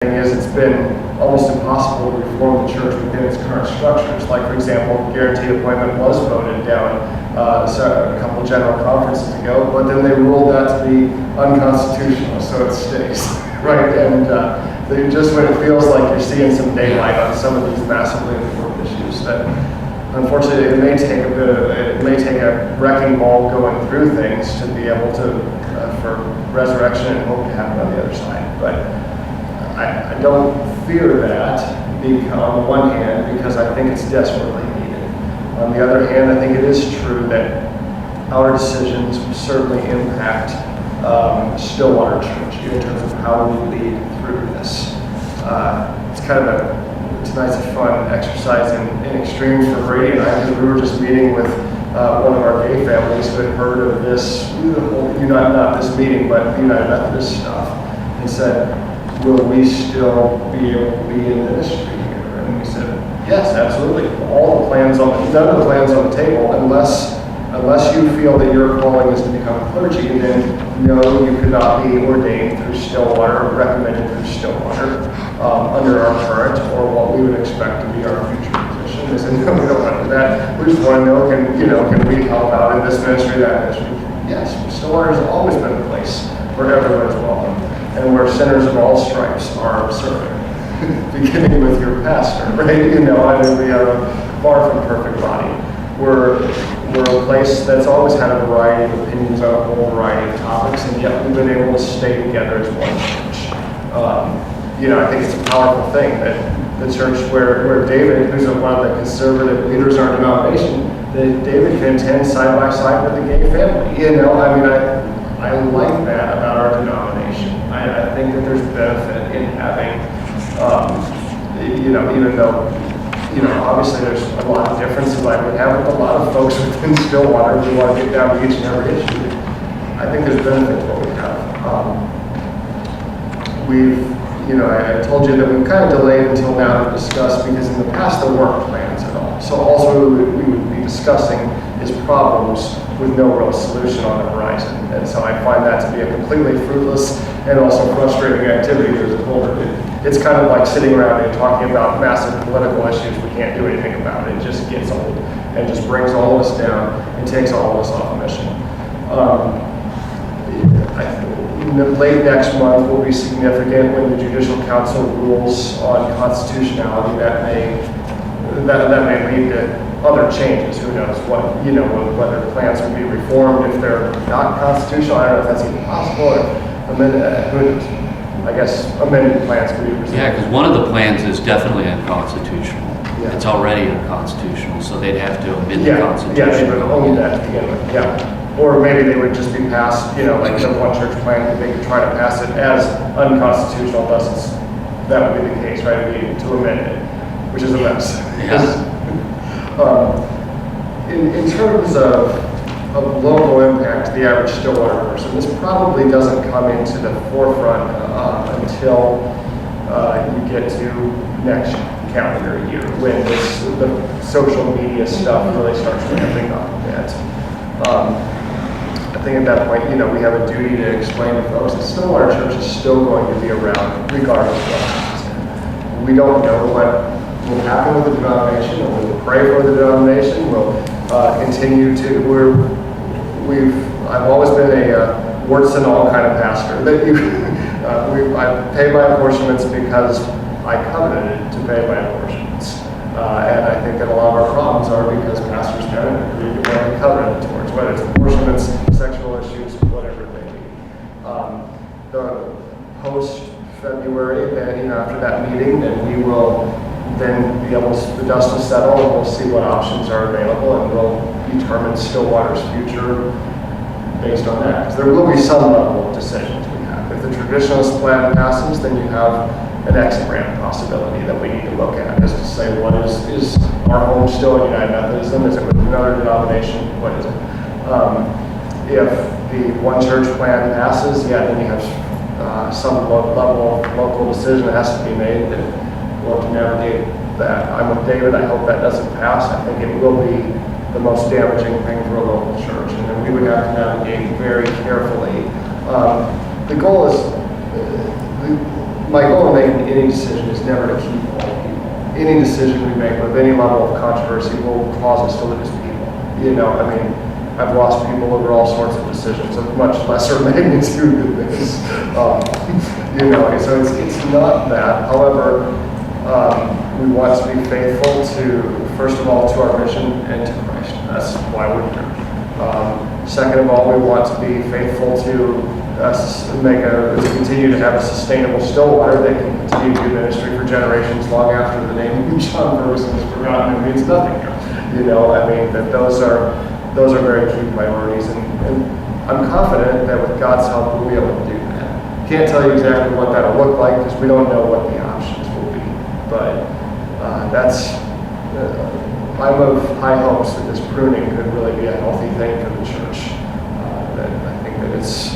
thing is it's been almost impossible to reform the church within its current structures. Like, for example, guaranteed appointment was voted down a couple general conferences ago, but then they ruled that to be unconstitutional, so it stays, right? And just when it feels like you're seeing some daylight on some of these massively important issues, that unfortunately it may take a wrecking ball going through things to be able to, for resurrection and hope to happen on the other side. But I don't fear that on one hand because I think it's desperately needed. On the other hand, I think it is true that our decisions certainly impact Stillwater Church in terms of how we lead through this. It's kind of tonight's a fun exercise in extremes for Brady and I, because we were just meeting with one of our gay families who had heard of this, not this meeting, but the United Methodist stuff, and said, will we still be able to be in ministry here? And we said, yes, absolutely. None of the plans on the table, unless you feel that your calling is to become clergy, then no, you could not be ordained through Stillwater or recommended through Stillwater under our current or what we would expect to be our future position. They said, no, we don't want to do that. We just want to know, can we help out in this ministry, that ministry? Yes, Stillwater has always been a place where everyone is welcome and where sinners of all stripes are serving, beginning with your pastor, right? We have a far from perfect body. We're a place that's always had a variety of opinions on a whole variety of topics, and yet we've been able to stay together as one church. I think it's a powerful thing that the church where David, who's one of the conservative leaders in our denomination, that David can attend side by side with the gay family. I like that about our denomination. I think that there's benefit in having, even though, obviously there's a lot of differences I would have with a lot of folks within Stillwater who want to get down to each and every issue. I think there's benefit to what we have. I told you that we've kind of delayed until now to discuss because in the past there weren't plans at all. So also we would be discussing is problems with no real solution on the horizon. And so I find that to be a completely fruitless and also frustrating activity as a whole. It's kind of like sitting around and talking about massive political issues we can't do anything about. It just gets old and just brings all of us down and takes all of us off mission. Late next month will be significant when the Judicial Council rules on constitutionality. That may lead to other changes. Who knows whether plans will be reformed if they're not constitutional. I don't know if that's even possible. Or amended, who knows? I guess amended plans could be presented. Yeah, because one of the plans is definitely unconstitutional. Yeah. It's already unconstitutional, so they'd have to amend the Constitution. Yeah, they would own that to begin with. Yeah. Or maybe they would just be passed, like the one church plan, they could try to pass it as unconstitutional, thus that would be the case, right? It'd be to amend it, which is a mess. Yeah. In terms of local impact to the average Stillwater person, this probably doesn't come into the forefront until you get to next calendar year when the social media stuff really starts ramping up a bit. I think at that point, we have a duty to explain to folks that Stillwater Church is still going to be around regardless of what happens. We don't know what will happen with the denomination, and we'll pray for the denomination. We'll continue to. I've always been a warts and all kind of pastor. I pay my apportionments because I covenanted to pay my apportionments, and I think that a lot of our problems are because pastors kind of agree to what they covenanted towards, whether it's apportionments, sexual issues, whatever it may be. The post-February, then after that meeting, then we will then be able to, the dust will settle and we'll see what options are available and we'll determine Stillwater's future based on that. Because there will be some level of decisions we have. If the traditionalist plan passes, then you have an exit ramp possibility that we need to look at as to say, what is our home still in United Methodism? Is it with another denomination? What is it? If the one church plan passes, then you have some level of local decision that has to be made that we'll have to navigate that. I'm with David. I hope that doesn't pass. I think it will be the most damaging thing for a local church, and then we would have to navigate very carefully. The goal is my goal in making any decision is never to keep all people. Any decision we make with any level of controversy will cause us to lose people. You know, I mean, I've lost people over all sorts of decisions of much lesser magnitude than this. You know, so it's not that. However, we want to be faithful to, first of all, to our mission and to Christ. That's why we're here. Second of all, we want to be faithful to to continue to have a sustainable Stillwater that can continue to do ministry for generations long after the name of John Ferguson is forgotten and means nothing here. You know, I mean, that those are very key priorities, and I'm confident that with God's help we'll be able to do that. Can't tell you exactly what that'll look like because we don't know what the options will be, but I'm of high hopes that this pruning could really be a healthy thing for the church. That I think that it's